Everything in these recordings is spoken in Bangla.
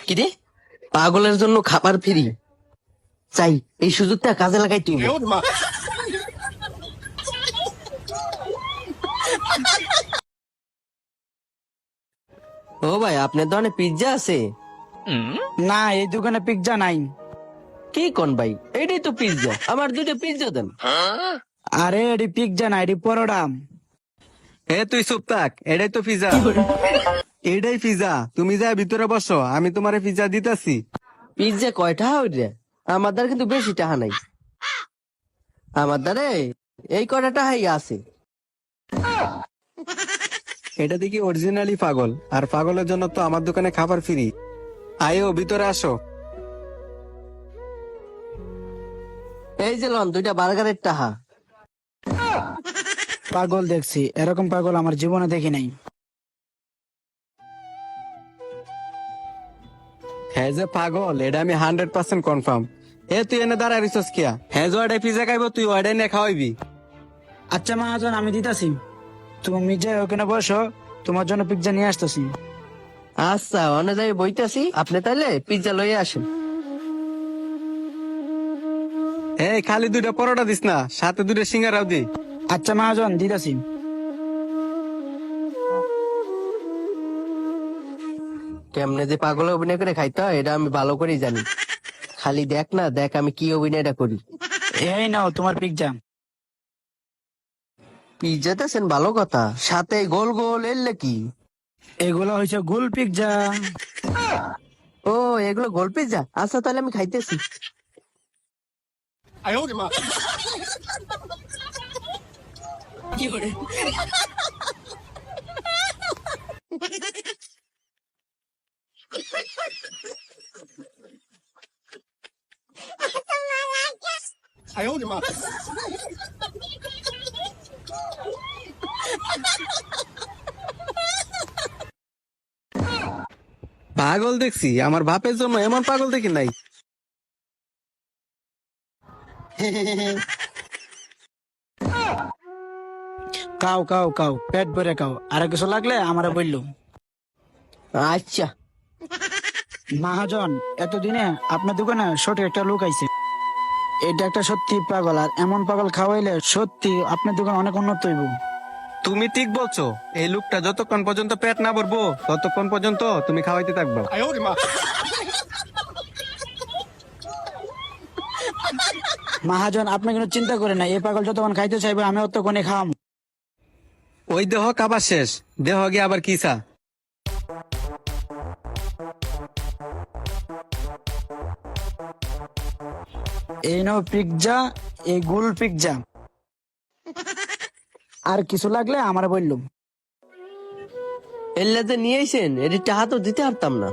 কিরে, পাগলের জন্য খাবার ফ্রি চাই, এই সুযোগটা কাজে লাগাই তুই। ও ভাই, আপনার দোকানে পিৎজা আছে? না, এই দোকানে পিৎজা নাই। কি কোন ভাই, এইটাই তো পিৎজা, আমার দুটো পিৎজা দেন। আরে এটি পিৎজা না, এটি পরোটা। এ তুই চুপ থাক, এটাই তো পিজা। এটাই পিজা, তুমি যা ভিতরে বসো, আমি তোমারে পিজা দিতাছি। পিৎজা কয়টা হইরে? আমার দ্বারা কিন্তু বেশি টাকা নাই, আমার দ্বারে এই কয়টা টাকাই আছে। এটা দেখি অরিজিনালি পাগল, আর পাগলের জন্য তো আমার দোকানে খাবার ফ্রি। আয়ো ভিতরে আসো। এই যে লন দুইটা বার্গারের টাকা। পাগল দেখছি, এরকম পাগল আমার জীবনে দেখি নাই। হ্যাঁ যে পাগল, এটা আমি 100% কনফার্ম। এ তুই এনে দাঁড়া রিসোর্স কিয়া, হ্যাঁ যে ওইটাই পিজা খাইবো, তুই ওইটাই নিয়ে খাওয়াইবি। আচ্ছা মহাজন, আমি দিতাছি, তুমি যে ওখানে বসো, তোমার জন্য পিৎজা নিয়ে আসতেছি। আচ্ছা, অনেক যাই বইতেছি, আপনি তাইলে পিৎজা লইয়া আসেন। এই খালি দুইটা পরোটা দিস না, সাথে দুইটা সিঙ্গারাও দি। আচ্ছা মহাজন, দিতাছি। কেমনে যে পাগল অভিনয় করে খাইতে হয় এটা আমি ভালো করেই জানি। খালি দেখ না, দেখ আমি কি অভিনয়টা করি। এই নাও তোমার পিৎজা। পিৎজা দিয়েছেন, ভালো কথা, সাথে গোল গোল এলে কি? এগুলো হয়েছে গোল পিৎজা। ও, এগুলো গোল পিৎজা। আচ্ছা তাহলে আমি খাইতেছি। পাগল দেখছি, আমার বাপের জন্য এমন পাগল দেখি নাই। কাও কাও কাও, পেট ভরে কাও, আর কিছু লাগলে আমারে বললো। আচ্ছা। মহাজন, এতদিনে আপনার দোকানে সঠিক একটা লোক আইছে। এটা একটা সত্যি পাগল, আর এমন পাগল খাওয়াইলে সত্যি আপনার দোকান অনেক উন্নত হইব। তুমি ঠিক বলছো, এই লোকটা যতক্ষণ পর্যন্ত পেট না ভরবো ততক্ষণ পর্যন্ত তুমি খাওয়াইতে থাকবা। মহাজন, আপনি কোনো চিন্তা করেন না, এই পাগল যতক্ষণ খাইতে চাইবে আমি অতক্ষণে খাওয়াম। ওই দেহ খাবার শেষ, দেহ গিয়ে আবার কিসা। এই নাও পিৎজা, এই গোল পিৎজা। আর কিছু লাগলে আমারে বললো। এলে যে নিয়ে আইছেন, এটি টাকা তো দিতে পারতাম না।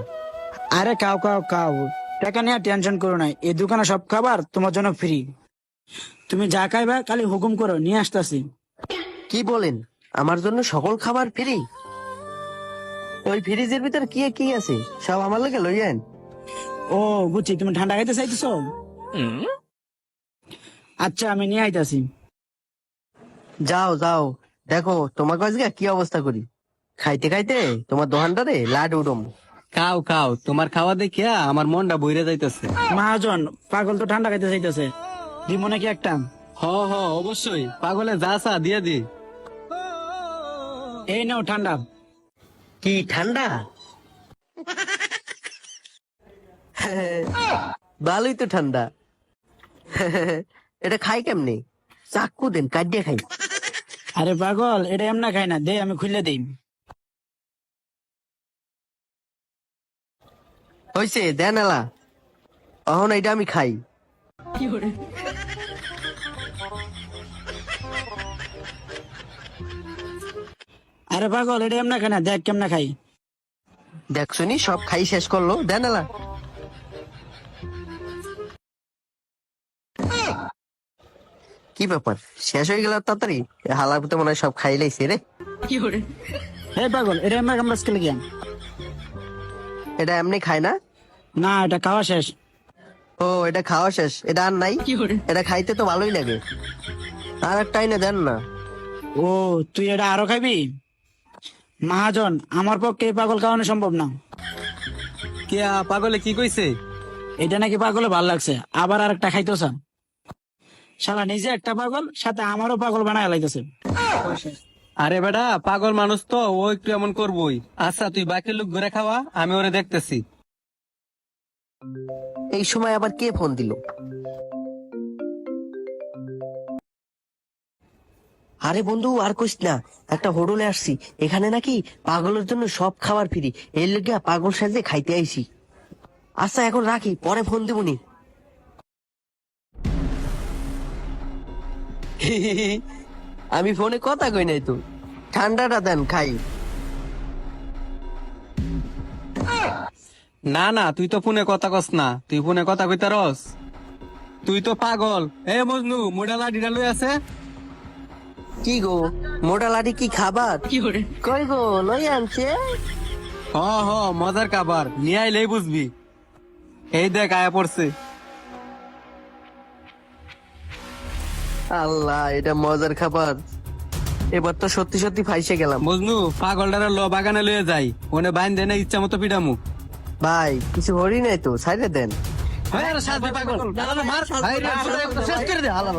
আরে খাও খাও খাও, টাকা নিয়ে টেনশন করো না, এই দোকানে সব খাবার তোমার জন্য ফ্রি। তুমি যা খাইবা খালি হুকুম করো, নিয়ে আসতেছি। কি বলেন, আমার জন্য সকল খাবার ফ্রি? ওই ফ্রিজের ভিতরে কি কি আছে সব আমার লাগে লইয়েন। ও বুঝছি, তুমি ঠান্ডা খাইতে চাইতেছো। আচ্ছা, আমি নিয়ে আইতাছি। যাও যাও, দেখো তোমাকে আজকে কি অবস্থা করি। খাইতে খাইতে তোমার দোকানটারে লাড উডম। খাও খাও, তোমার খাওয়া দেখিয়া আমার মনটা বইরে যাইতেছে। মহাজন, পাগল তো ঠান্ডা খাইতে চাইতেছে, দিব নাকি একটা? হ হ, অবশ্যই, পাগলে যা চা দিয়ে দি। এই নাও ঠান্ডা। কি ঠান্ডা? ভালোই তো ঠান্ডা। এটা খাই কেমনে? চাকু দেন, কাটিয়ে খাই। আরে পাগল, এটা এমনা খাই না, দে আমি খুলে দিই। হইছে, দেন এলা, অহন এটা আমি খাই। আরে পাগল, এটা এমনা খাই না, দেখ কেমনা খাই। দেখছনি সব খাই শেষ করলো, দেন এলা। কি ব্যাপার, শেষ হয়ে গেল তাড়াতাড়ি? হালার মতো মনে হয় সব খাই লাইছে রে। হে পাগল, এটা এমনা কামড়া স্কেলে গিয়া। এটা এমনি খায় না? না, এটা খাওয়া শেষ। ও, এটা খাওয়া শেষ, এটা আর নাই? এটা খাইতে তো ভালোই লাগে, আর একটাই না দেন না। ও, তুই এটা আরো খাবি? মহাজন, আমার পক্ষে এই পাগল খাওয়ানো সম্ভব না। কে পাগলে কি কইছে? এটা নাকি পাগলে ভাল লাগছে, আবার আর একটা খাইতে চান। শালা নিজে একটা পাগল, সাথে আমারও পাগল বানায় লাইতেছে। আরে বেটা, পাগল মানুষ তো, ও একটু এমন করবই। আচ্ছা তুই বাকি লোক ঘুরে খাওয়া, আমি ওরে দেখতেছি। এই সময় আবার কে ফোন দিল? আরে বন্ধু, আর কইস না, একটা হোটেলে আসছি, এখানে নাকি পাগলের জন্য সব খাবার ফ্রি, এর লেগে পাগল সাজে খাইতে আইছি। আচ্ছা এখন রাখি, পরে ফোন দিবনি। আমি ফোনে কথা কই নাই তো, ঠান্ডাটা দেন খাই। না না, তুই তো ফোনে কথা কস না, তুই ফোনে কথা কইতারস। তুই তো পাগল। এ মজনু, মোটা লাঠিটা লই আছে। কি গো, মোটা লাঠি কি খাবার? কই গো, লই আনছে। হ হ, মজার খাবার নিয়ে আইলেই বুঝবি। এই দেখ আয়া পড়ছে। আল্লাহ, এটা মজার খাবার। এবার তো সত্যি সত্যি ফাইসে গেলাম। মজনু, পাগলটারে ল বাগানে লয়ে যাই, ওনে বাইন দেনে ইচ্ছা মতো পিটামু। ভাই কিছু হরি নাই তো, সাইডে দেন। হ্যাঁ, সাথে পাগল। মার, শেষ করে দে, হালাল।